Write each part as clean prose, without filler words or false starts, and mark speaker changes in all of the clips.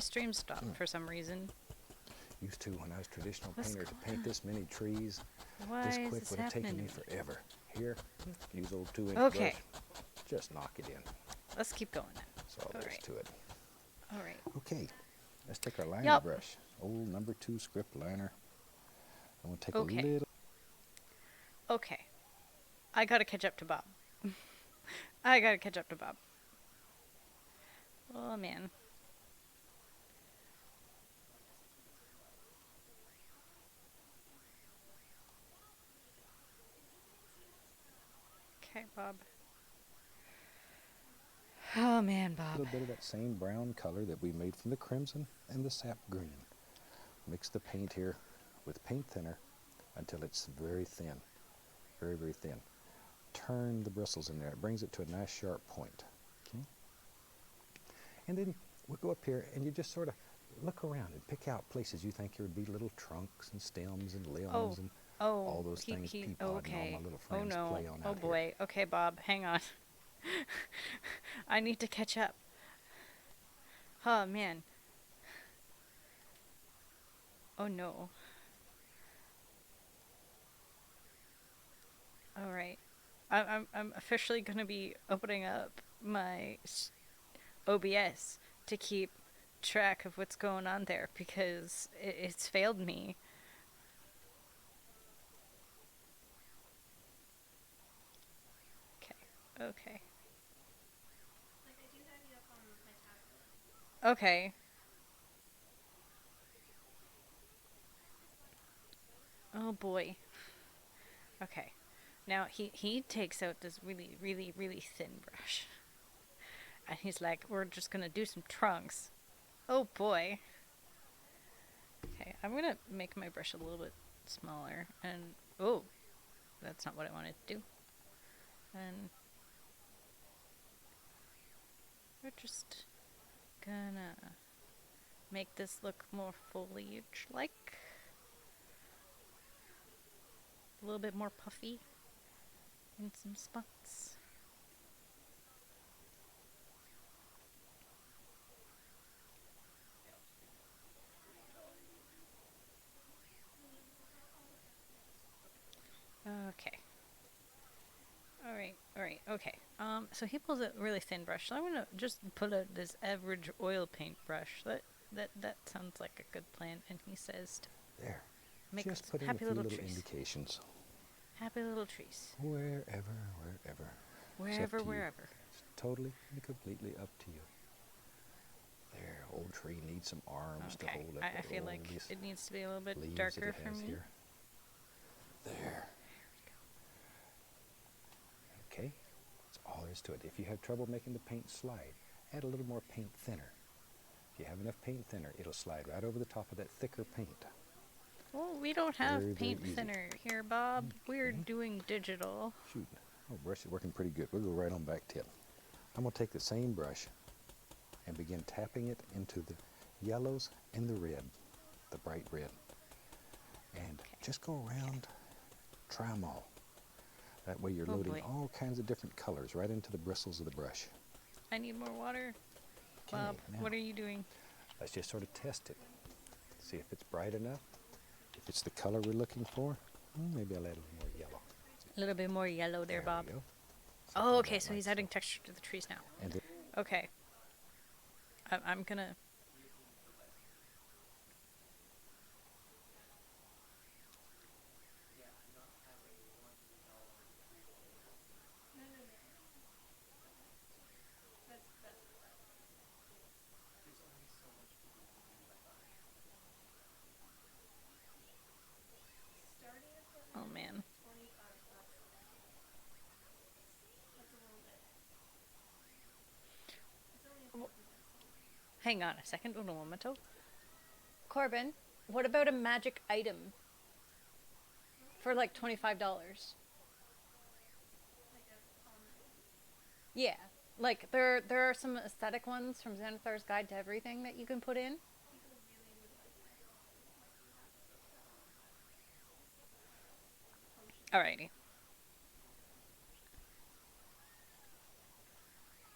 Speaker 1: stream stopped for some reason.
Speaker 2: Used to when I was traditional
Speaker 1: What's
Speaker 2: painter to
Speaker 1: going
Speaker 2: paint
Speaker 1: on?
Speaker 2: this many trees
Speaker 1: Why
Speaker 2: this
Speaker 1: is
Speaker 2: quick
Speaker 1: this
Speaker 2: would have
Speaker 1: happening
Speaker 2: taken
Speaker 1: to
Speaker 2: me
Speaker 1: me?
Speaker 2: forever. Here, use old 2-inch
Speaker 1: Okay,
Speaker 2: brush, just knock it in.
Speaker 1: let's keep going then.
Speaker 2: That's all there is
Speaker 1: Alright.
Speaker 2: to it.
Speaker 1: Alright.
Speaker 2: Okay, let's take our liner
Speaker 1: Yup.
Speaker 2: brush, old number 2 script liner. I'm gonna take
Speaker 1: Okay.
Speaker 2: a little.
Speaker 1: Okay. I gotta catch up to Bob. I gotta catch up to Bob. Oh man. Okay, Bob. Oh man,
Speaker 2: A
Speaker 1: Bob.
Speaker 2: little bit of that same brown color that we made from the crimson and the sap green. Mix the paint here with paint thinner until it's very thin, very, very thin. Turn the bristles in there. It brings it to a nice sharp point. Okay? And then we'll go up here and you just sort of look around and pick out places you think there would be little trunks and stems and limbs and all those things peapod and all
Speaker 1: okay.
Speaker 2: my little
Speaker 1: Oh
Speaker 2: friends
Speaker 1: no.
Speaker 2: play on
Speaker 1: Oh
Speaker 2: out here.
Speaker 1: boy. Okay, Bob, hang on. I need to catch up. Oh man. Oh no. All right. I'm officially gonna be opening up my OBS to keep track of what's going on there because it's failed me. Okay. Okay. Okay. Oh boy. Okay. Now he takes out this really really really thin brush. And he's like, "We're just going to do some trunks." Oh boy. Okay, I'm going to make my brush a little bit smaller and oh, that's not what I wanted to do. And we're just gonna make this look more foliage like. A little bit more puffy in some spots. Okay. Alright, okay. So he pulls a really thin brush. So I'm gonna just pull out this average oil paint brush. That sounds like a good plan. And he says to
Speaker 2: There.
Speaker 1: make
Speaker 2: Just
Speaker 1: some
Speaker 2: putting a
Speaker 1: happy
Speaker 2: few
Speaker 1: little
Speaker 2: little
Speaker 1: trees.
Speaker 2: indications.
Speaker 1: Happy little trees.
Speaker 2: Wherever, wherever. It's up
Speaker 1: Wherever,
Speaker 2: to you.
Speaker 1: wherever.
Speaker 2: It's totally and completely up to you. There, old tree needs some arms to
Speaker 1: Okay.
Speaker 2: hold up.
Speaker 1: I
Speaker 2: the
Speaker 1: feel
Speaker 2: all
Speaker 1: like
Speaker 2: these
Speaker 1: it needs to be a little bit
Speaker 2: leaves
Speaker 1: darker
Speaker 2: that it
Speaker 1: for
Speaker 2: has
Speaker 1: me.
Speaker 2: here. There. Okay, that's all there is to it. If you have trouble making the paint slide, add a little more paint thinner. If you have enough paint thinner, it'll slide right over the top of that thicker paint.
Speaker 1: Well, we don't have
Speaker 2: Very, very
Speaker 1: paint
Speaker 2: easy.
Speaker 1: thinner here, Bob. We're
Speaker 2: Okay.
Speaker 1: doing digital.
Speaker 2: Shoot. Oh, brush is working pretty good. We'll go right on back to it. I'm going to take the same brush and begin tapping it into the yellows and the red, the bright red. And
Speaker 1: Okay.
Speaker 2: just go around, try them all. That way you're
Speaker 1: Oh,
Speaker 2: loading
Speaker 1: boy.
Speaker 2: all kinds of different colors right into the bristles of the brush.
Speaker 1: I need more water.
Speaker 2: Okay,
Speaker 1: Bob,
Speaker 2: now
Speaker 1: what are you doing?
Speaker 2: let's just sort of test it. See if it's bright enough. If it's the color we're looking for, maybe I'll add a little more yellow.
Speaker 1: A little bit more yellow there, Bob.
Speaker 2: We go.
Speaker 1: Oh,
Speaker 2: Something
Speaker 1: okay,
Speaker 2: about
Speaker 1: so
Speaker 2: like
Speaker 1: he's adding texture to the trees now.
Speaker 2: And it,
Speaker 1: Okay. I'm gonna... Oh, man. Hang on a second, un momento. Corbin, what about a magic item for like $25? Yeah, like there are some aesthetic ones from Xanathar's Guide to Everything that you can put in. Alrighty.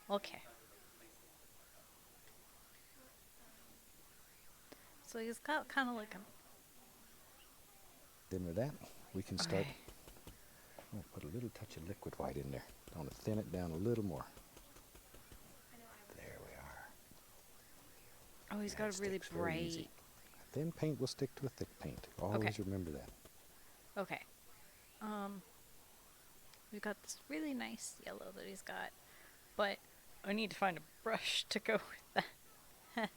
Speaker 1: Okay. So he's got kind of like a.
Speaker 2: Then with that, we can start.
Speaker 1: Okay.
Speaker 2: I'm going to put a little touch of liquid white in there. I want to thin it down a little more. There we are.
Speaker 1: Oh, he's
Speaker 2: That
Speaker 1: got a really
Speaker 2: sticks very easy.
Speaker 1: bright.
Speaker 2: Thin paint will stick to a thick paint. Always remember that.
Speaker 1: Okay. We've got this really nice yellow that he's got, but I need to find a brush to go with that.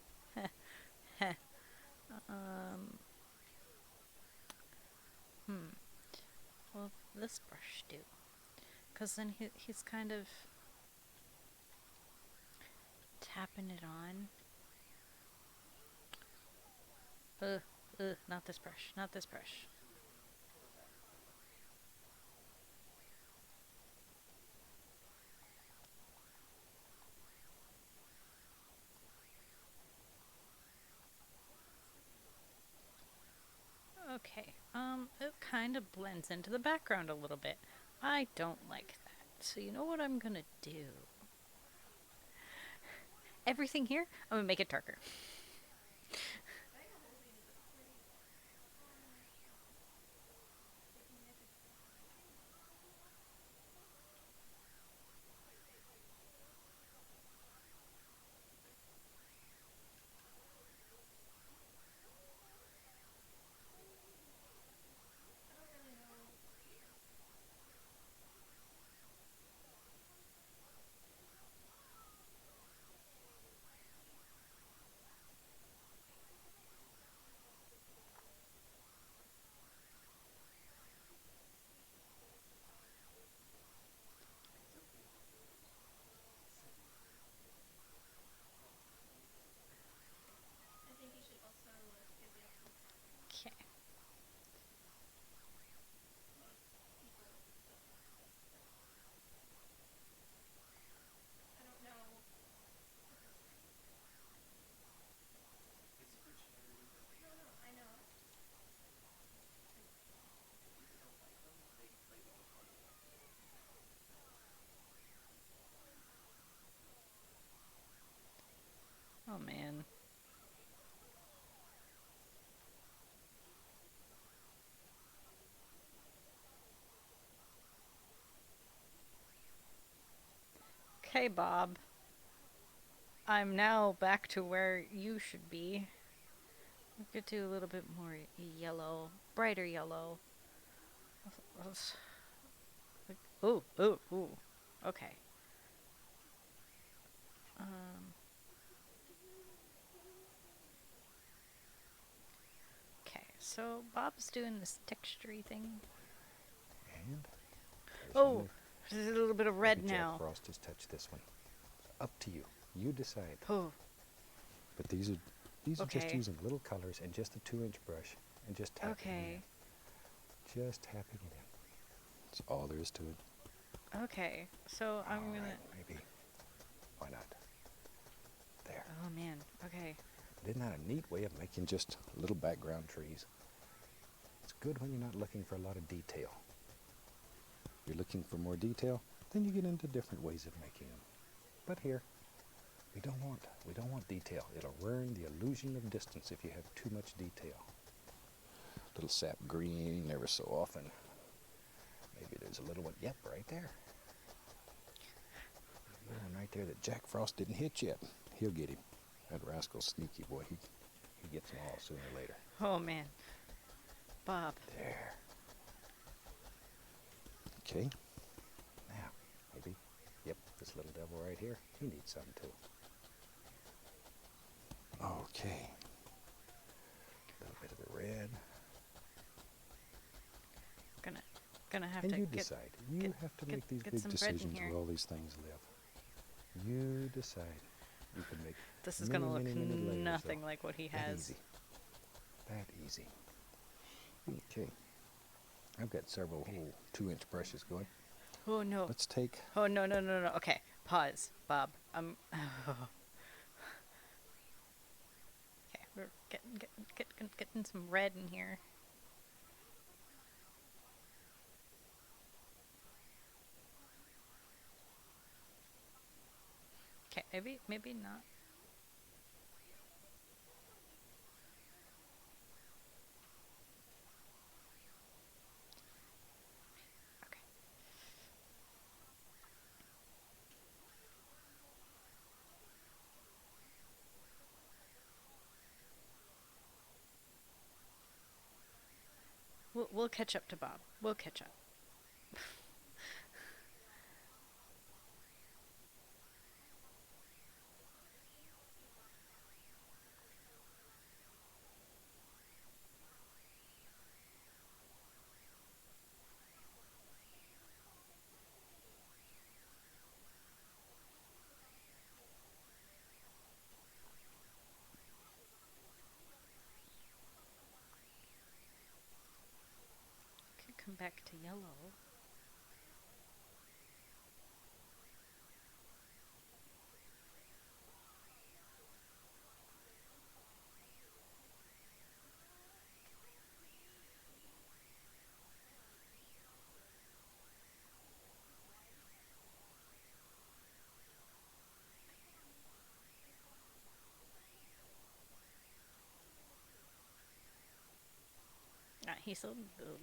Speaker 1: Well, this brush do, because then he's kind of tapping it on. Not this brush, not this brush. Okay, it kind of blends into the background a little bit. I don't like that. So you know what I'm gonna do? Everything here, I'm gonna make it darker. Okay. Oh man. Okay, Bob. I'm now back to where you should be. We could do a little bit more yellow, brighter yellow. Ooh, ooh, ooh. Okay. Um. Okay. So Bob's doing this textury thing.
Speaker 2: And there's
Speaker 1: Oh,
Speaker 2: one.
Speaker 1: there's a little bit of
Speaker 2: Maybe
Speaker 1: red
Speaker 2: Jack
Speaker 1: now.
Speaker 2: Frost has touched this one. Up to you. You decide.
Speaker 1: Oh.
Speaker 2: But these are just
Speaker 1: Okay.
Speaker 2: using little colors and just a 2-inch brush and just tapping
Speaker 1: Okay.
Speaker 2: it in. Just tapping it in. That's all there is to it.
Speaker 1: Okay. So I'm
Speaker 2: All
Speaker 1: gonna.
Speaker 2: right, maybe. Why not? There.
Speaker 1: Oh man. Okay.
Speaker 2: Isn't that a neat way of making just little background trees? It's good when you're not looking for a lot of detail. You're looking for more detail, then you get into different ways of making them. But here, we don't want detail. It'll ruin the illusion of distance if you have too much detail. Little sap green ever so often. Maybe there's a little one. Yep, right there. A little one right there that Jack Frost didn't hit yet. He'll get him. That rascal's sneaky, boy. He gets them all sooner or later.
Speaker 1: Oh man. Bob.
Speaker 2: There. Okay. Now, maybe. Yep, this little devil right here. He needs some too. Okay. A little bit of the red.
Speaker 1: Gonna have
Speaker 2: And
Speaker 1: to
Speaker 2: you
Speaker 1: get.
Speaker 2: decide. You have to make these
Speaker 1: get
Speaker 2: big
Speaker 1: some red in
Speaker 2: decisions
Speaker 1: here.
Speaker 2: where all these things live. You decide. You can make
Speaker 1: This is
Speaker 2: many,
Speaker 1: gonna look
Speaker 2: many, many layers,
Speaker 1: nothing
Speaker 2: though.
Speaker 1: like what he
Speaker 2: That
Speaker 1: has.
Speaker 2: easy. That easy. Okay. I've got several whole 2-inch brushes going.
Speaker 1: Oh no.
Speaker 2: Let's take.
Speaker 1: Oh no no no no. Okay. Pause, Bob. Okay, we're getting some red in here. Okay, maybe not. We'll catch up to Bob. We'll catch up. Could come back to yellow. He's a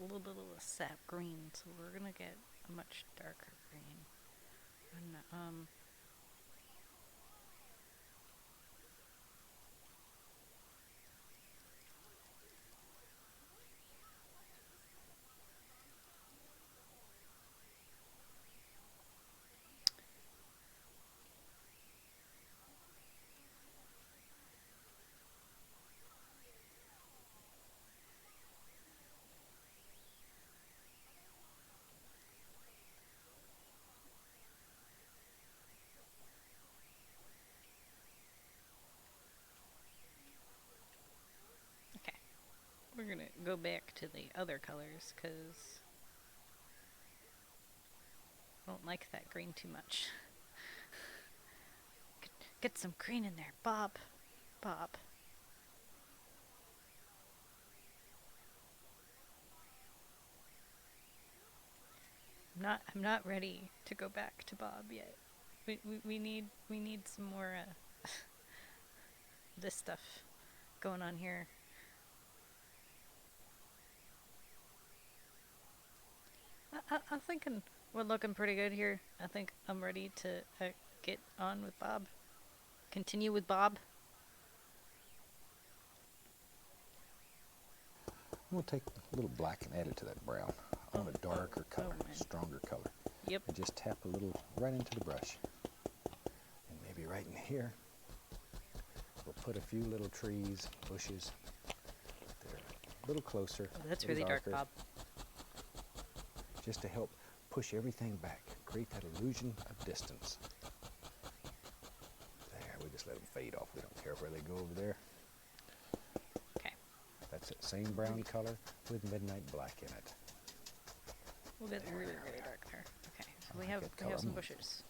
Speaker 1: little bit of a sap green, so we're gonna get a much darker green. And, okay, we're gonna go back to the other colors because I don't like that green too much. Get some green in there, Bob. Bob. I'm not ready to go back to Bob yet. We need some more this stuff going on here. I'm thinking we're looking pretty good here. I think I'm ready to get on with Bob. Continue with Bob.
Speaker 2: We'll take a little black and add it to that brown. I want a darker color, stronger color.
Speaker 1: Yep.
Speaker 2: And just tap a little right into the brush. And maybe right in here, we'll put a few little trees, bushes. They're a little closer.
Speaker 1: Oh, that's really dark, Bob.
Speaker 2: Just to help push everything back, create that illusion of distance. There, we just let them fade off. We don't care where they go over there.
Speaker 1: Okay.
Speaker 2: That's that same brown color with midnight black in it.
Speaker 1: We'll get really dark there. Okay, so we have some bushes.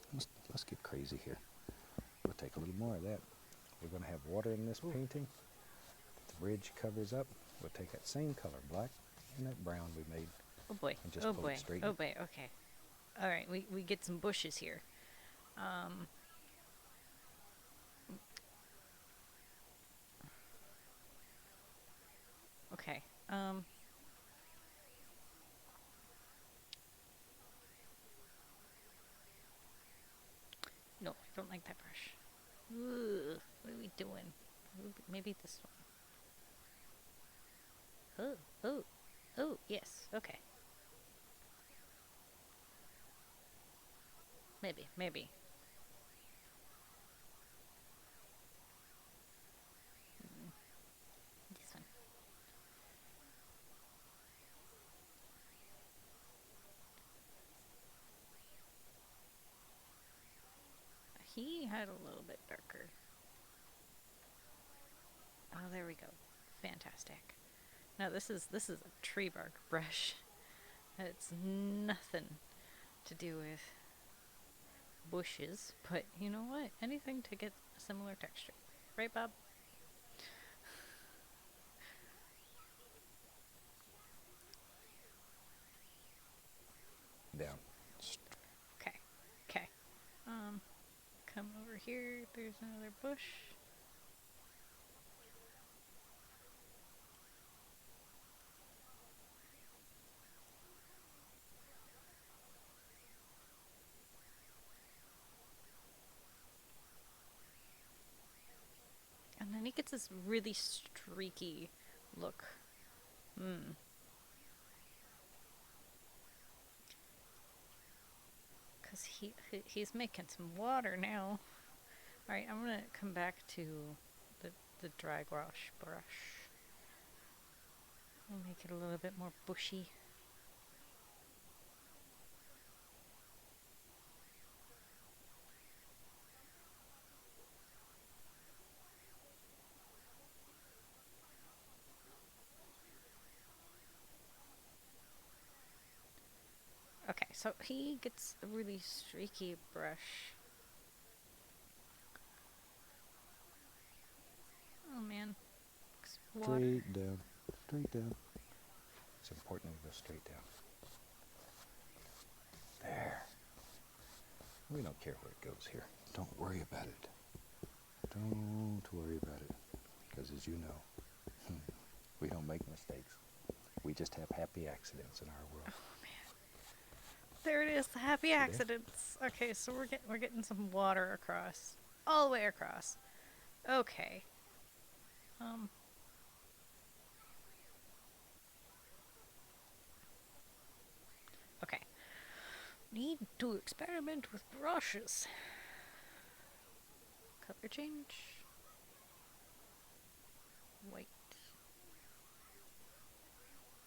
Speaker 2: Let's get crazy here. We'll take a little more of that. We're going to have water in this painting. The bridge covers up. We'll take that same color, black, and that brown we made.
Speaker 1: Oh boy.
Speaker 2: And just
Speaker 1: Oh
Speaker 2: pull
Speaker 1: boy.
Speaker 2: it straight.
Speaker 1: Oh boy. Okay. All right. We get some bushes here. Okay. No, I don't like that brush. Ooh, what are we doing? Maybe this one. Oh, yes. Okay. Maybe. This one. He had a little bit darker. Oh, there we go. Fantastic. Now this is a tree bark brush. It's nothing to do with bushes, but you know what? Anything to get a similar texture. Right, Bob?
Speaker 2: Down.
Speaker 1: Okay. Come over here. There's another bush. And then he gets this really streaky look. because he's making some water now. All right, I'm gonna come back to the the dry gouache brush. I'll make it a little bit more bushy. Okay, so he gets a really streaky brush. Oh man, water.
Speaker 2: Straight down. Straight down. It's important to go straight down. There. We don't care where it goes here. Don't worry about it. Don't worry about it. Because as you know, we don't make mistakes. We just have happy accidents in our world.
Speaker 1: Oh man, there it is, the happy accidents. Okay, so we're getting some water across, all the way across. Okay. Okay. Need to experiment with brushes. Color change. White.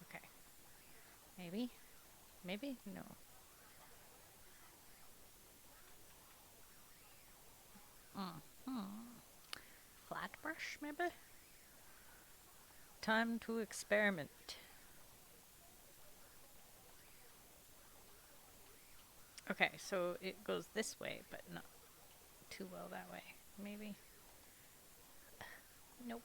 Speaker 1: Okay. Maybe. Maybe? No. Flat brush, maybe? Time to experiment. Okay, so it goes this way, but not too well that way. Maybe. Nope.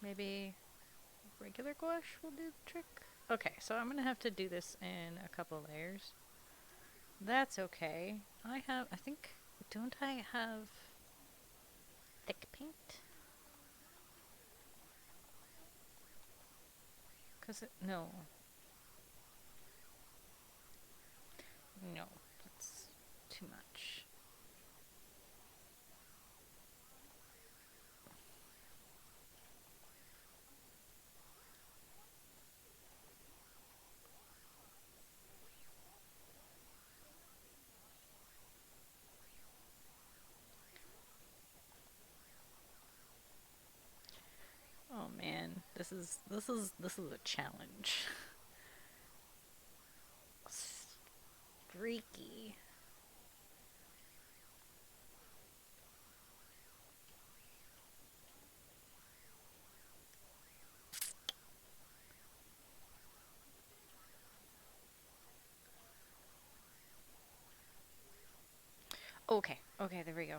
Speaker 1: Maybe regular gouache will do the trick. Okay, so I'm gonna have to do this in a couple layers. That's okay. I think, don't I have thick paint? No. No, that's too much. Oh man, this is a challenge. Freaky. Okay, okay, there we go.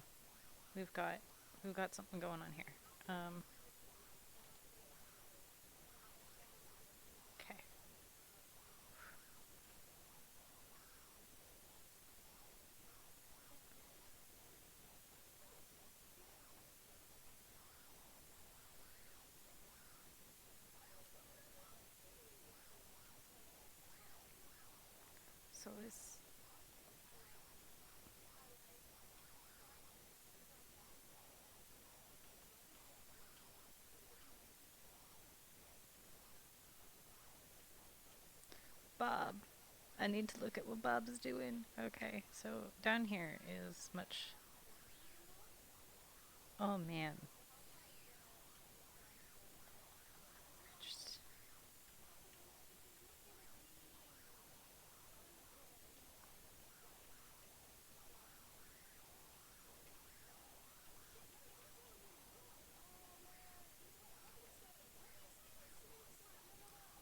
Speaker 1: We've got we've got something going on here. Okay. So this Bob. I need to look at what Bob's doing. Okay, so down here is much. Oh man. Just.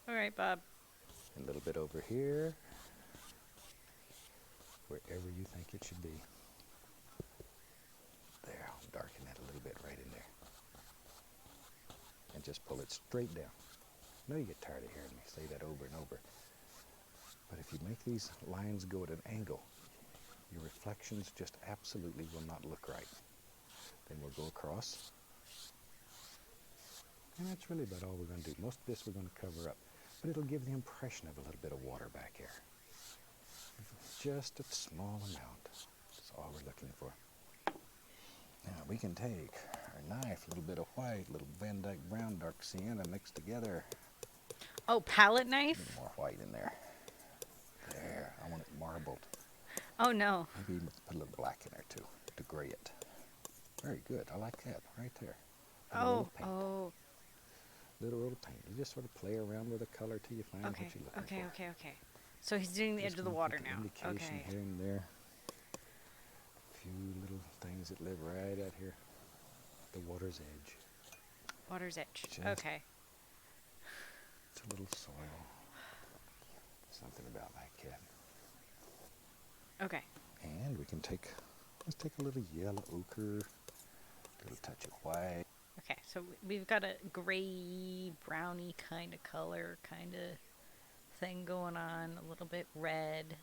Speaker 1: All right, Bob.
Speaker 2: A little bit over here. Wherever you think it should be. There, I'll darken that a little bit right in there. And just pull it straight down. I know you get tired of hearing me say that over and over. But if you make these lines go at an angle, your reflections just absolutely will not look right. Then we'll go across. And that's really about all we're going to do. Most of this we're going to cover up. But it'll give the impression of a little bit of water back here. Just a small amount. That's all we're looking for. Now we can take knife, a little bit of white, a little Van Dyke brown, dark sienna mixed together.
Speaker 1: Oh, palette
Speaker 2: A
Speaker 1: knife?
Speaker 2: little more white in there. There, I want it marbled.
Speaker 1: Oh no.
Speaker 2: Maybe even put a little black in there too, to gray it. Very good, I like that, right there. And a
Speaker 1: Oh,
Speaker 2: little paint.
Speaker 1: oh.
Speaker 2: Little paint. You just sort of play around with the color till you find
Speaker 1: Okay,
Speaker 2: what you're looking
Speaker 1: okay,
Speaker 2: for.
Speaker 1: okay, okay. So he's doing the edge
Speaker 2: Just
Speaker 1: of the
Speaker 2: gonna
Speaker 1: water
Speaker 2: put the
Speaker 1: now.
Speaker 2: indication
Speaker 1: Okay.
Speaker 2: here and there. A few little things that live right out here. The water's edge.
Speaker 1: Water's edge.
Speaker 2: Just-
Speaker 1: Okay.
Speaker 2: It's a little soil. Something about like that.
Speaker 1: Okay.
Speaker 2: And we can let's take a little yellow ochre, a little touch of white.
Speaker 1: Okay, so we've got a gray, browny kind of color, kind of thing going on, a little bit red.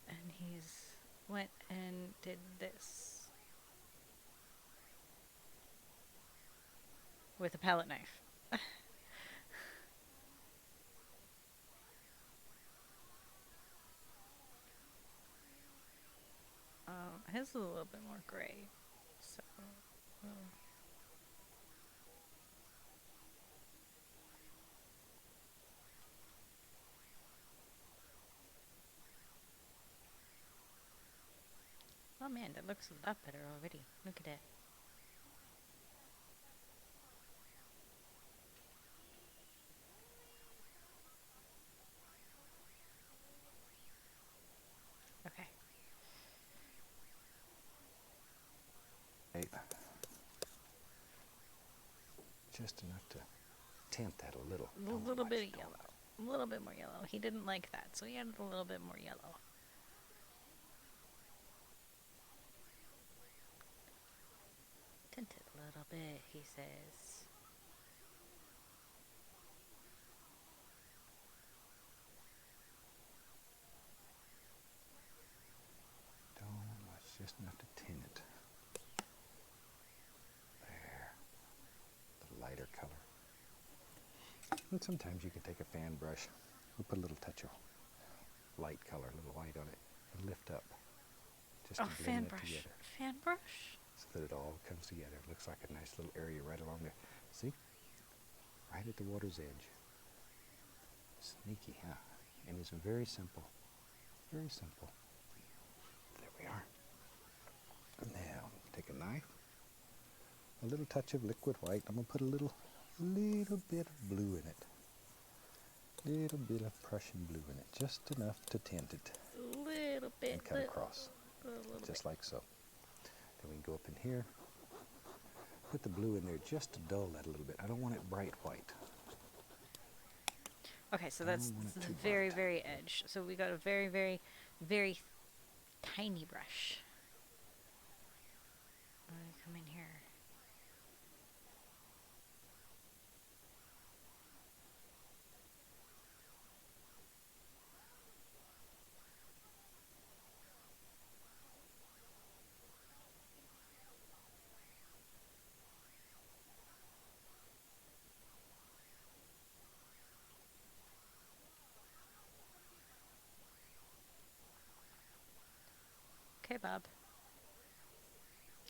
Speaker 1: And he's went and did this with a palette knife. His is a little bit more gray, so. Oh man, that looks a lot better already. Look at that. Okay.
Speaker 2: Just enough to tint that a little.
Speaker 1: A
Speaker 2: Don't
Speaker 1: little
Speaker 2: much,
Speaker 1: bit of
Speaker 2: don't
Speaker 1: yellow. A little bit more yellow. He didn't like that, so he added a little bit more yellow. Tint it a little bit, he says.
Speaker 2: Don't much, just enough to tint it. There. The lighter color. And sometimes you can take a fan brush. We'll put a little touch of light color, a little white on it, and lift up. Just
Speaker 1: Oh,
Speaker 2: to
Speaker 1: fan
Speaker 2: blend it
Speaker 1: brush.
Speaker 2: together.
Speaker 1: Fan brush?
Speaker 2: So that it all comes together. It looks like a nice little area right along there. See? Right at the water's edge. Sneaky, huh? And it's very simple. Very simple. There we are. Now, take a knife. A little touch of liquid white. I'm going to put a little bit of blue in it. Little bit of Prussian blue in it. Just enough to tint it.
Speaker 1: A little bit.
Speaker 2: And cut across.
Speaker 1: Little
Speaker 2: Just like so. Then we can go up in here. Put the blue in there just to dull that a little bit. I don't want it bright white.
Speaker 1: Okay, so
Speaker 2: I
Speaker 1: that's
Speaker 2: don't want it
Speaker 1: the
Speaker 2: too
Speaker 1: very,
Speaker 2: bright.
Speaker 1: very edge. So we got a very, very, very tiny brush. I'm gonna come in here. Okay, Bob.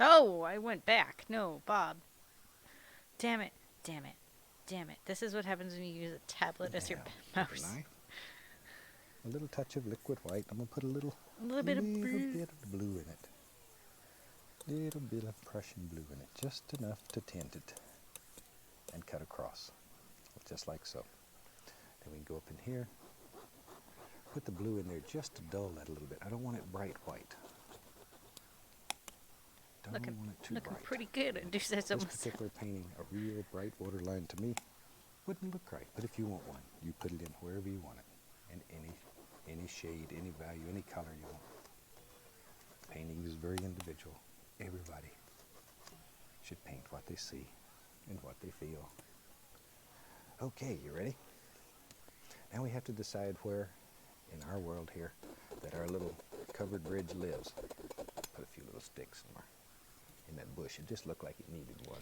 Speaker 1: Oh, I went back. No, Bob. Damn it. Damn it. Damn it. This is what happens when you use a tablet as your
Speaker 2: Now, take a
Speaker 1: mouse.
Speaker 2: knife. A little touch of liquid white. I'm going to put a little
Speaker 1: Bit of blue.
Speaker 2: bit of blue in it. Little bit of Prussian blue in it. Just enough to tint it. And cut across. Just like so. Then we can go up in here. Put the blue in there just to dull that a little bit. I don't want it bright white. Don't
Speaker 1: Looking,
Speaker 2: want it too
Speaker 1: looking
Speaker 2: bright.
Speaker 1: pretty good. I do say so
Speaker 2: This
Speaker 1: myself.
Speaker 2: particular painting, a real bright water line to me, wouldn't look right. But if you want one, you put it in wherever you want it. In any shade, any value, any color you want. Painting is very individual. Everybody should paint what they see and what they feel. Okay, you ready? Now we have to decide where in our world here that our little covered bridge lives. Put a few little sticks somewhere in that bush. It just looked like it needed one.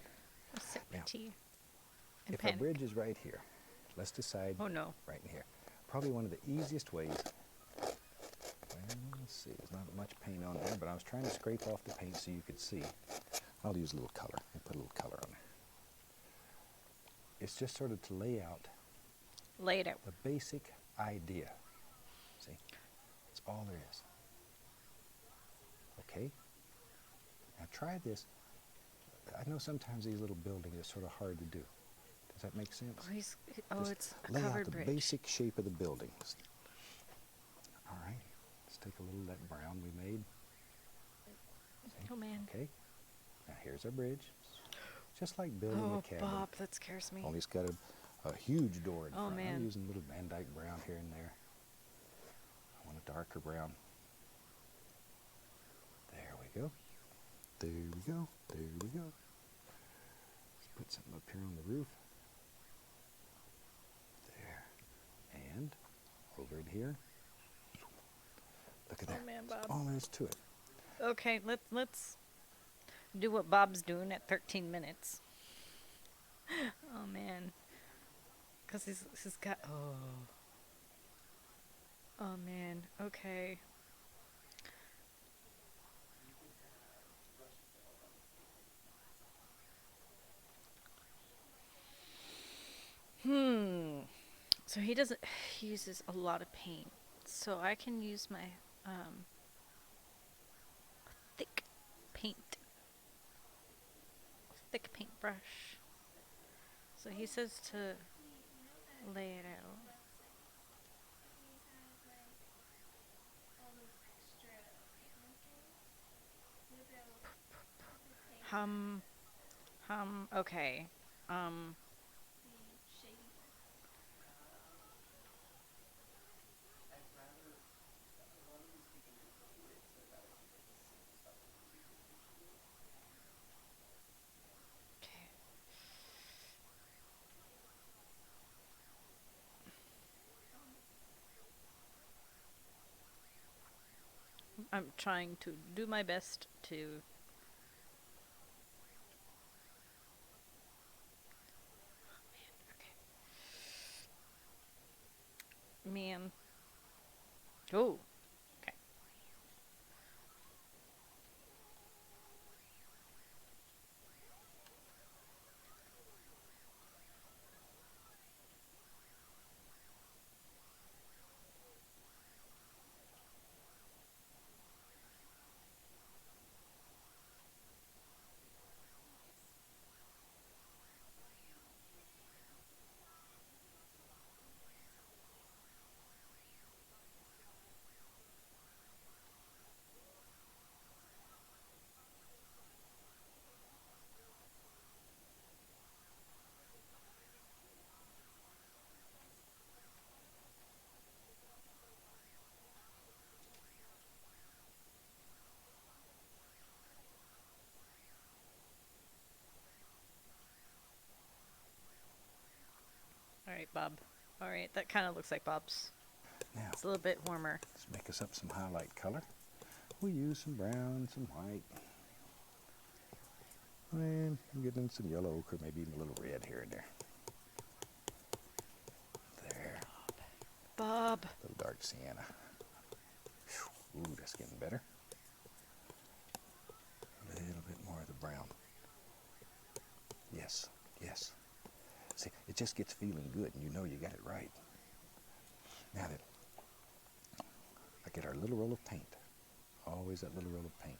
Speaker 1: Sip my
Speaker 2: Now,
Speaker 1: tea. And
Speaker 2: If our
Speaker 1: panic.
Speaker 2: bridge is right here, let's decide
Speaker 1: Oh no.
Speaker 2: right in here. Probably one of the easiest ways. Well, Let's see, there's not much paint on there, but I was trying to scrape off the paint so you could see. I'll use a little color. I'll put a little color on there. It's just sort of to lay out
Speaker 1: Lay it out.
Speaker 2: the basic idea. See? That's all there is. Okay? Now try this. I know sometimes these little buildings are sort of hard to do. Does that make sense?
Speaker 1: Oh,
Speaker 2: Just
Speaker 1: it's a
Speaker 2: lay out
Speaker 1: covered
Speaker 2: the
Speaker 1: bridge.
Speaker 2: basic shape of the buildings. All right. Let's take a little of that brown we made. See?
Speaker 1: Oh man.
Speaker 2: Okay. Now here's our bridge. Just like building
Speaker 1: Oh,
Speaker 2: a cabin.
Speaker 1: Bob, that scares me.
Speaker 2: Only it's got a huge door in
Speaker 1: Oh,
Speaker 2: front.
Speaker 1: man.
Speaker 2: I'm using a little Van Dyke brown here and there. I want a darker brown. There we go. There we go. There we go. Let's put something up here on the roof. There. And over in here. Look at
Speaker 1: Oh
Speaker 2: that.
Speaker 1: man,
Speaker 2: That's
Speaker 1: Bob.
Speaker 2: all there is to it.
Speaker 1: Okay, let's do what Bob's doing at 13 minutes. Oh man, cause he's got oh man. Okay. So he doesn't. He uses a lot of paint. So I can use my thick paint. Thick paintbrush. So he says to lay it out. Okay. Um, okay. I'm trying to do my best to. Man. Oh. Okay. All right, Bob. All right, that kind of looks like Bob's.
Speaker 2: Now,
Speaker 1: It's a little bit warmer.
Speaker 2: let's make us up some highlight color. We use some brown, some white. And I'm getting some yellow ochre, maybe even a little red here and there. There.
Speaker 1: Bob.
Speaker 2: A little dark sienna. Whew. Ooh, that's getting better. A little bit more of the brown. Yes, yes. See, it just gets feeling good and you know you got it right. Now then, I get our little roll of paint. Always that little roll of paint.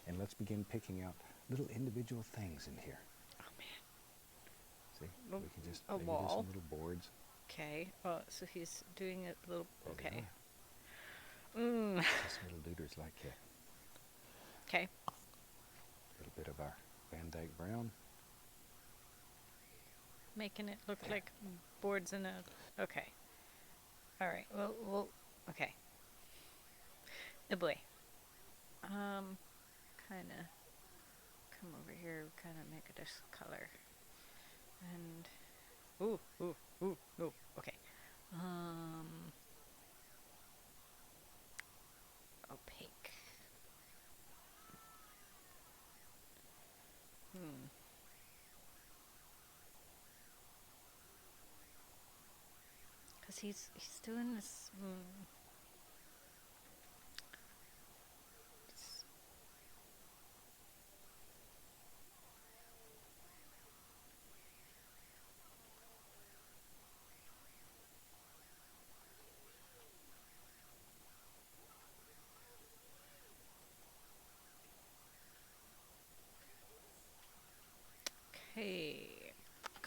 Speaker 2: And let's begin picking out little individual things in here.
Speaker 1: Oh man.
Speaker 2: See,
Speaker 1: A-
Speaker 2: we can just
Speaker 1: a
Speaker 2: maybe do
Speaker 1: wall.
Speaker 2: some little boards.
Speaker 1: Okay. Oh, so he's doing a little.
Speaker 2: There they
Speaker 1: Okay.
Speaker 2: are. Just little dooders like that.
Speaker 1: Okay.
Speaker 2: A little bit of our Van Dyke brown.
Speaker 1: Making it look like boards in a. Okay. All right. Well. Okay. Oh boy. Kind of come over here. Kind of make it this color. And. Ooh. Okay. Opaque. Cause he's doing this.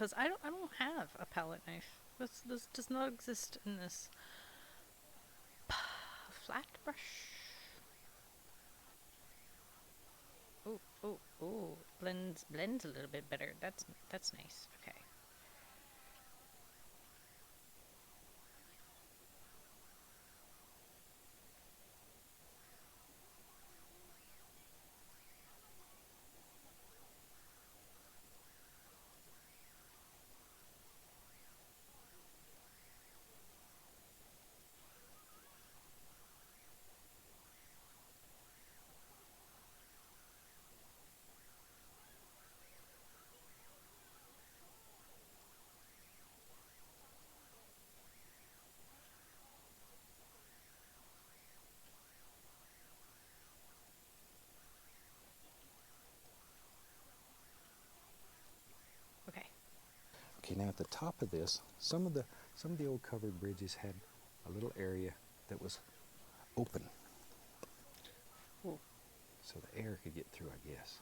Speaker 1: because I don't have a palette knife. This does not exist in this flat brush. Oh, oh, oh! Blends a little bit better. That's nice. Okay. Okay.
Speaker 2: Okay, now at the top of this, some of the old covered bridges had a little area that was open,
Speaker 1: Ooh.
Speaker 2: so the air could get through, I guess.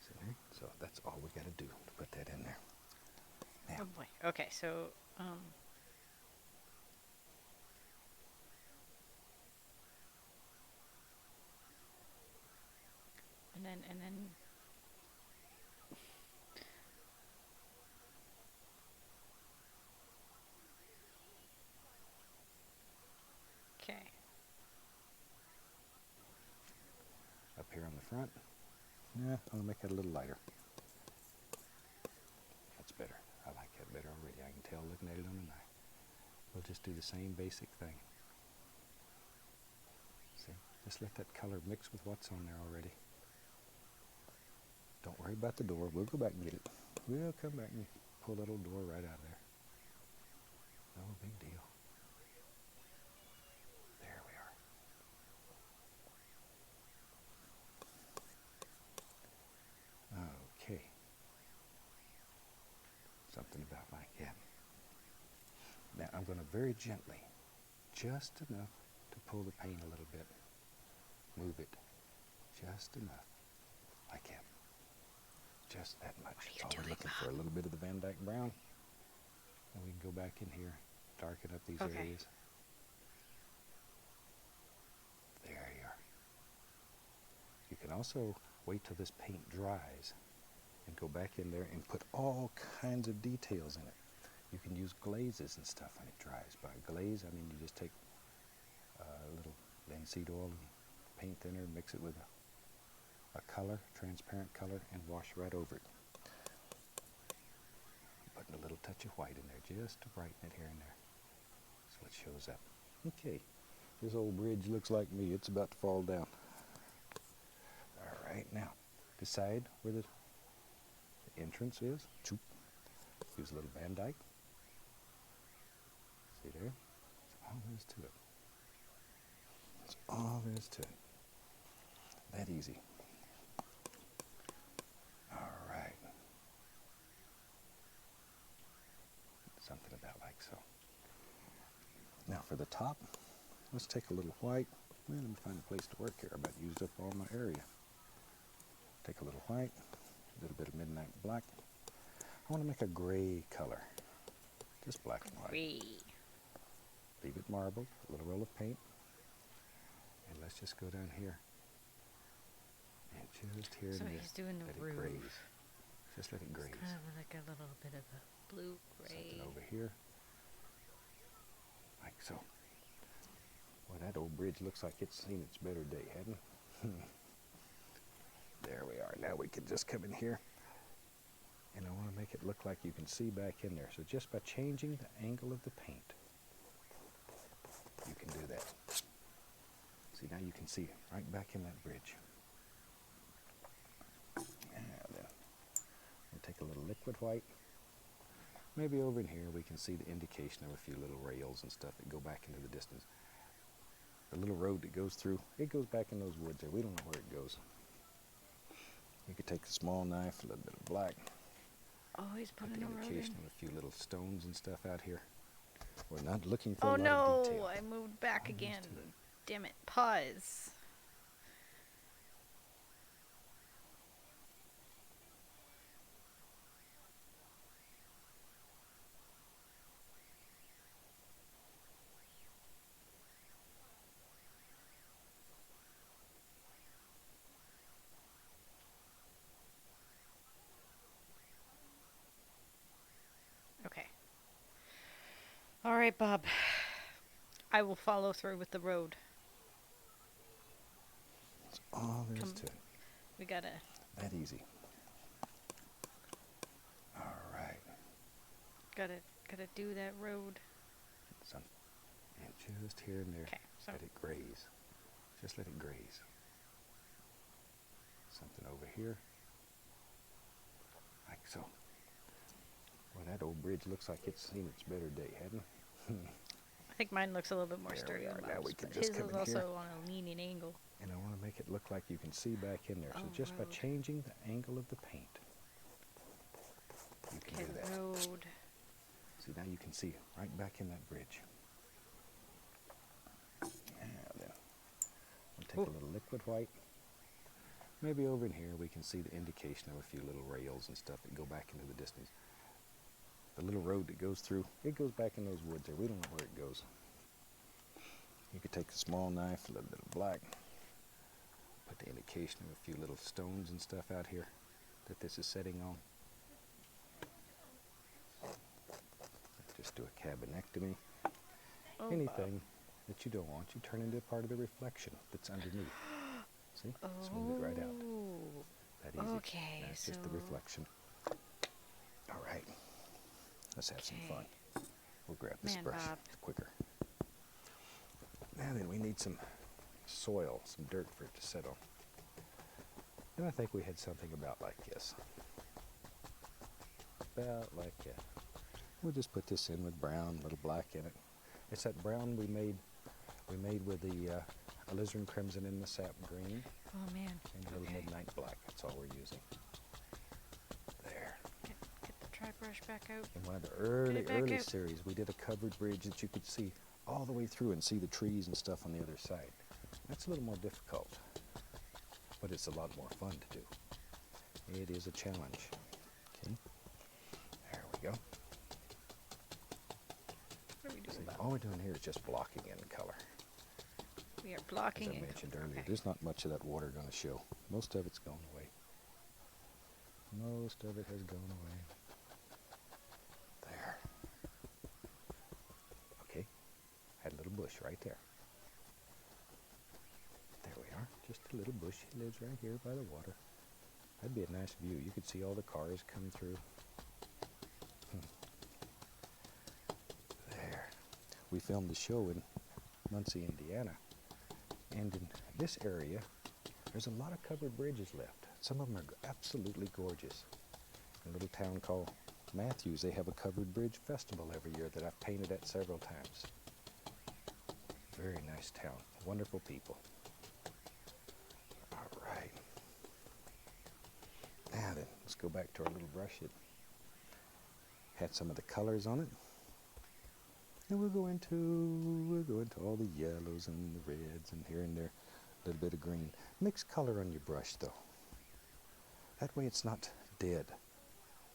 Speaker 2: See there? So that's all we got to do to put that in there. Now,
Speaker 1: Oh boy. Okay. So and then. Okay.
Speaker 2: up here on the front, yeah, I'm gonna make it a little lighter. That's better. I like that better already. I can tell looking at it on the knife. We'll just do the same basic thing. See, just let that color mix with what's on there already. Don't worry about the door. We'll go back and get it. We'll come back and pull that old door right out of there. No big deal. There we are. Okay. Something about like that. Now I'm going to very gently, just enough to pull the paint a little bit. Move it just enough, like that. Just that much.
Speaker 1: What are you
Speaker 2: We're
Speaker 1: doing,
Speaker 2: looking for a little bit of the Van Dyke brown. And we can go back in here, darken up these
Speaker 1: Okay.
Speaker 2: areas. There you are. You can also wait till this paint dries and go back in there and put all kinds of details in it. You can use glazes and stuff when it dries. By glaze, I mean you just take a little linseed oil and paint thinner, mix it with a color, transparent color, and wash right over it. Putting a little touch of white in there just to brighten it here and there so it shows up. Okay, this old bridge looks like me. It's about to fall down. All right, now decide where the entrance is. Choop. Use a little Van Dyke. See there? That's all there is to it. That's all there is to it. That easy. All right. Something about like so. Now for the top, let's take a little white. Well, let me find a place to work here. I about used up all my area. Take a little white, a little bit of midnight black. I want to make a gray color. Just black and white.
Speaker 1: Gray.
Speaker 2: Leave it marbled, a little roll of paint. And let's just go down here. And just here
Speaker 1: So
Speaker 2: and
Speaker 1: he's doing the
Speaker 2: let
Speaker 1: roof.
Speaker 2: it graze. Just let it
Speaker 1: It's
Speaker 2: graze.
Speaker 1: kind of like a little bit of a blue gray.
Speaker 2: Something over here. Like so. Well, that old bridge looks like it's seen its better day, hadn't it? There we are. Now we can just come in here. And I want to make it look like you can see back in there. So just by changing the angle of the paint, you can do that. See, now you can see right back in that bridge. And then we'll take a little liquid white. Maybe over in here we can see the indication of a few little rails and stuff that go back into the distance. The little road that goes through, it goes back in those woods there. We don't know where it goes. You could take a small knife, a little bit of black,
Speaker 1: Oh, he's
Speaker 2: put
Speaker 1: putting
Speaker 2: the
Speaker 1: a road
Speaker 2: indication
Speaker 1: in.
Speaker 2: of a few little stones and stuff out here. We're not looking for
Speaker 1: Oh
Speaker 2: a lot of
Speaker 1: no!
Speaker 2: detail.
Speaker 1: I moved back
Speaker 2: All there is
Speaker 1: again.
Speaker 2: to it.
Speaker 1: Damn it! Pause. All right, Bob. I will follow through with the road.
Speaker 2: That's all there is
Speaker 1: Come,
Speaker 2: to it.
Speaker 1: we gotta.
Speaker 2: That easy. All right.
Speaker 1: Gotta do that road.
Speaker 2: Some, and just here and there,
Speaker 1: Okay, so
Speaker 2: let it graze. Just let it graze. Something over here, like so. Well, that old bridge looks like it's seen its better day, hadn't it?
Speaker 1: I think mine looks a little bit more
Speaker 2: There
Speaker 1: sturdy
Speaker 2: we
Speaker 1: than
Speaker 2: are. Now
Speaker 1: Bob's,
Speaker 2: we can
Speaker 1: but
Speaker 2: just
Speaker 1: his
Speaker 2: come
Speaker 1: is
Speaker 2: in here.
Speaker 1: also on a leaning angle.
Speaker 2: And I want to make it look like you can see back in there. So
Speaker 1: Oh,
Speaker 2: just by
Speaker 1: road.
Speaker 2: changing the angle of the paint, you can
Speaker 1: Okay,
Speaker 2: do
Speaker 1: the
Speaker 2: that.
Speaker 1: road.
Speaker 2: See, now you can see right back in that bridge. And then we'll take
Speaker 1: Ooh.
Speaker 2: a little liquid white. Maybe over in here we can see the indication of a few little rails and stuff that go back into the distance. The little road that goes through, it goes back in those woods there. We don't know where it goes. You could take a small knife, a little bit of black, put the indication of a few little stones and stuff out here that this is setting on. Just do a cabinectomy.
Speaker 1: Oh,
Speaker 2: Anything that you don't want, you turn into part of the reflection that's underneath. See? Smooth it right out.
Speaker 1: Oh.
Speaker 2: That easy.
Speaker 1: Okay,
Speaker 2: That's just the
Speaker 1: so-
Speaker 2: reflection. All right. Let's have some fun.
Speaker 1: Okay.
Speaker 2: We'll grab this
Speaker 1: Man,
Speaker 2: brush.
Speaker 1: Bob.
Speaker 2: It's quicker. Now then, we need some soil, some dirt for it to sit on. And I think we had something about like this. About like that. We'll just put this in with brown, a little black in it. It's that brown we made with the alizarin crimson and the sap green
Speaker 1: Oh man.
Speaker 2: and a little
Speaker 1: Okay.
Speaker 2: midnight black. That's all we're using. There.
Speaker 1: Get the tri brush back out.
Speaker 2: In one of the
Speaker 1: it back
Speaker 2: early
Speaker 1: out.
Speaker 2: series, we did a covered bridge that you could see all the way through and see the trees and stuff on the other side. That's a little more difficult, but it's a lot more fun to do. It is a challenge. Okay, there we go.
Speaker 1: What are we
Speaker 2: See,
Speaker 1: doing, Bob?
Speaker 2: all we're doing here is just blocking in color.
Speaker 1: We are
Speaker 2: As
Speaker 1: blocking
Speaker 2: I
Speaker 1: in
Speaker 2: mentioned
Speaker 1: color.
Speaker 2: earlier,
Speaker 1: Okay.
Speaker 2: there's not much of that water going to show. Most of it's gone away. Most of it has gone away. There. Okay. Had a little bush right there. There we are. Just a little bush. He lives right here by the water. That'd be a nice view. You could see all the cars come through. There. We filmed the show in Muncie, Indiana. And in this area, there's a lot of covered bridges left. Some of them are absolutely gorgeous. In a little town called Matthews, they have a covered bridge festival every year that I've painted at several times. Very nice town. Wonderful people. All right. Now then, let's go back to our little brush that had some of the colors on it. And we'll go into all the yellows and the reds and here and there, a little bit of green. Mix color on your brush though. That way it's not dead.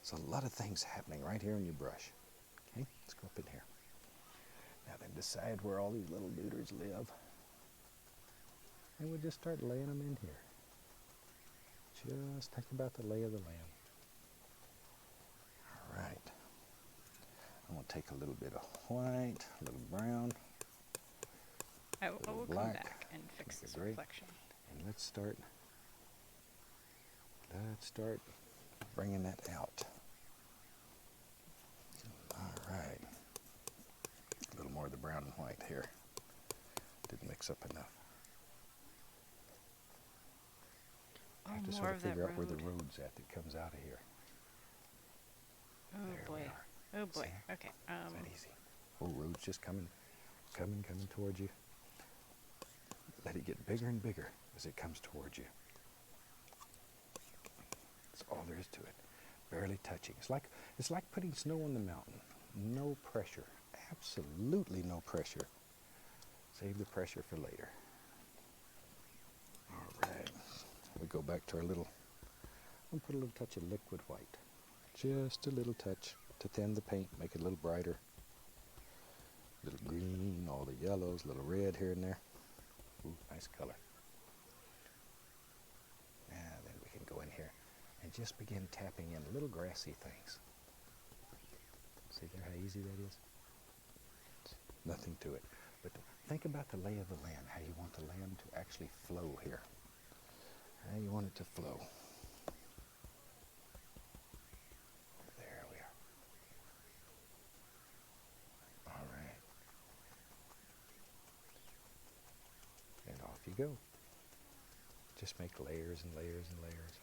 Speaker 2: There's a lot of things happening right here in your brush. Okay, let's go up in here. Now then, decide where all these little dudes live. And we'll just start laying them in here. Just think about the lay of the land. All right. I'm going to take a little bit of white, a little brown,
Speaker 1: I will come
Speaker 2: black,
Speaker 1: back and fix
Speaker 2: make it
Speaker 1: this
Speaker 2: gray.
Speaker 1: reflection.
Speaker 2: and let's start bringing that out. All right. A little more of the brown and white here. Didn't mix up enough. I have to
Speaker 1: Oh,
Speaker 2: sort
Speaker 1: more
Speaker 2: of
Speaker 1: of that
Speaker 2: figure out where the
Speaker 1: road.
Speaker 2: road's at that comes out of here.
Speaker 1: Oh
Speaker 2: There we
Speaker 1: boy.
Speaker 2: are.
Speaker 1: Oh boy.
Speaker 2: See?
Speaker 1: Okay.
Speaker 2: Is that easy? Oh, road's just coming towards you. Let it get bigger and bigger as it comes towards you. That's all there is to it. Barely touching. It's like putting snow on the mountain. No pressure. Absolutely no pressure. Save the pressure for later. All right. We go back to our little, we'll put a little touch of liquid white. Just a little touch to thin the paint, make it a little brighter. Little green, all the yellows, little red here and there. Ooh, nice color. And then we can go in here and just begin tapping in little grassy things. See there how easy that is? nothing to it. But think about the lay of the land, how you want the land to actually flow here. How you want it to flow. There we are. All right. And off you go. Just make layers and layers and layers.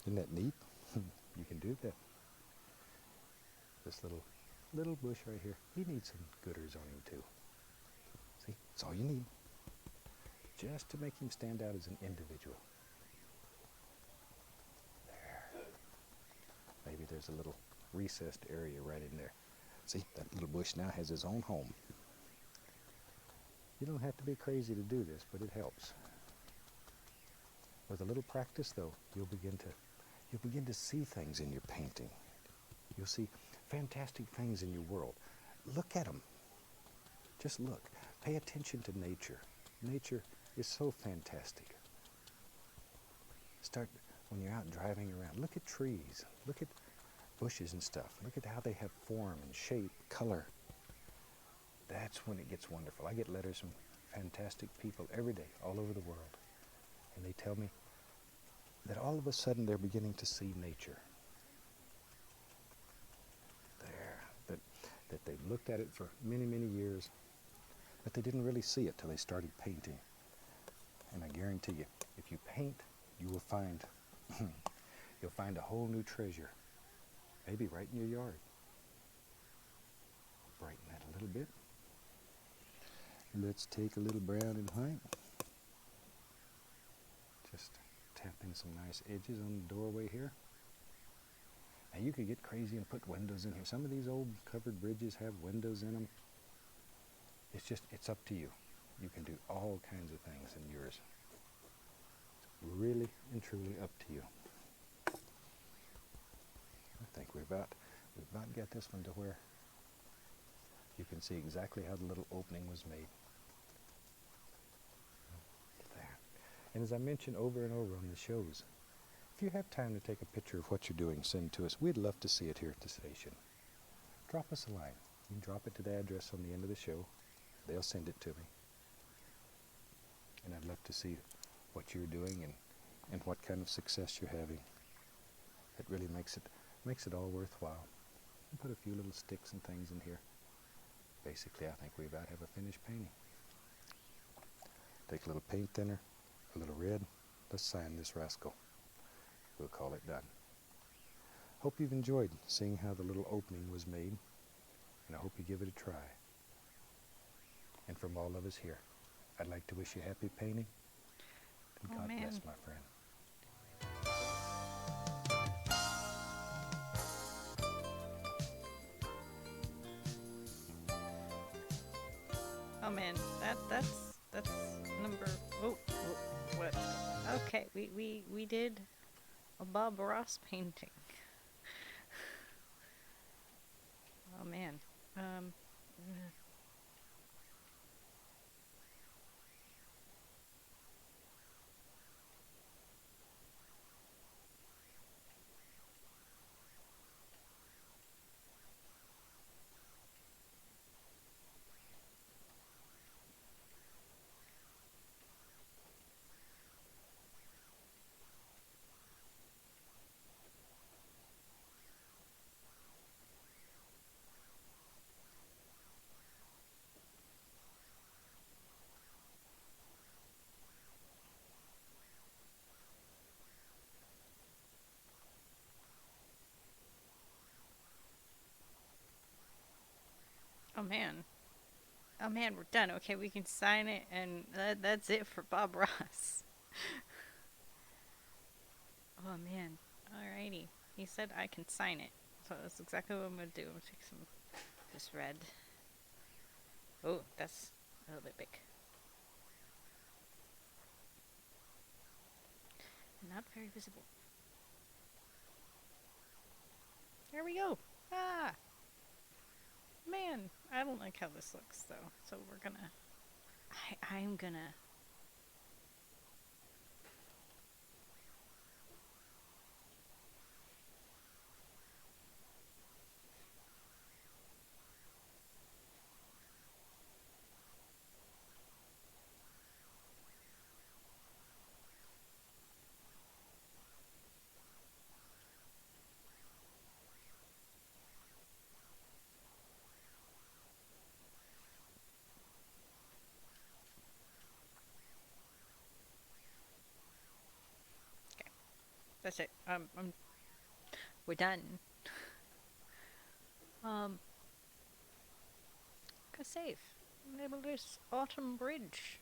Speaker 2: Isn't that neat? You can do that. This little bush right here, he needs some gooders on him too. See, that's all you need. Just to make him stand out as an individual. There. Maybe there's a little recessed area right in there. See, that little bush now has his own home. You don't have to be crazy to do this, but it helps. With a little practice, though, you'll begin to see things in your painting. You'll see fantastic things in your world. Look at them. Just look. Pay attention to nature. Nature is so fantastic. Start when you're out driving around. Look at trees. Look at bushes and stuff. Look at how they have form and shape, color. That's when it gets wonderful. I get letters from fantastic people every day, all over the world. And they tell me that all of a sudden they're beginning to see nature. There. That they've looked at it for many, many years, but they didn't really see it till they started painting. And I guarantee you, if you paint, you will find you'll find a whole new treasure. Maybe right in your yard. Brighten that a little bit. Let's take a little brown and white. Just tap in some nice edges on the doorway here. Now you could get crazy and put windows in here. Some of these old covered bridges have windows in them. It's up to you. You can do all kinds of things in yours. It's really and truly up to you. I think we've about got this one to where you can see exactly how the little opening was made. There. And as I mentioned over and over on the shows, if you have time to take a picture of what you're doing, send to us. We'd love to see it here at the station. Drop us a line. You can drop it to the address on the end of the show. They'll send it to me. And I'd love to see what you're doing and what kind of success you're having. It really makes it all worthwhile. And put a few little sticks and things in here. Basically, I think we about have a finished painting. Take a little paint thinner, a little red. Let's sign this rascal. We'll call it done. Hope you've enjoyed seeing how the little opening was made, and I hope you give it a try. And from all of us here, I'd like to wish you happy painting, and God bless, my friend.
Speaker 1: Oh man, that's number. What? Okay, we did a Bob Ross painting. Oh man. Oh man. Oh man, we're done. Okay, we can sign it, and that's it for Bob Ross. Oh man. Alrighty. He said I can sign it. So that's exactly what I'm gonna do. I'm gonna take some this red. Oh, that's a little bit big. Not very visible. There we go. Ah! Man, I don't like how this looks though. So we're gonna... I'm gonna... That's it. We're done. Go save. Enable this autumn bridge.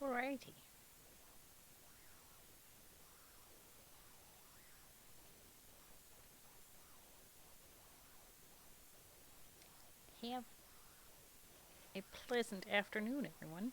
Speaker 1: Alrighty. Have a pleasant afternoon, everyone.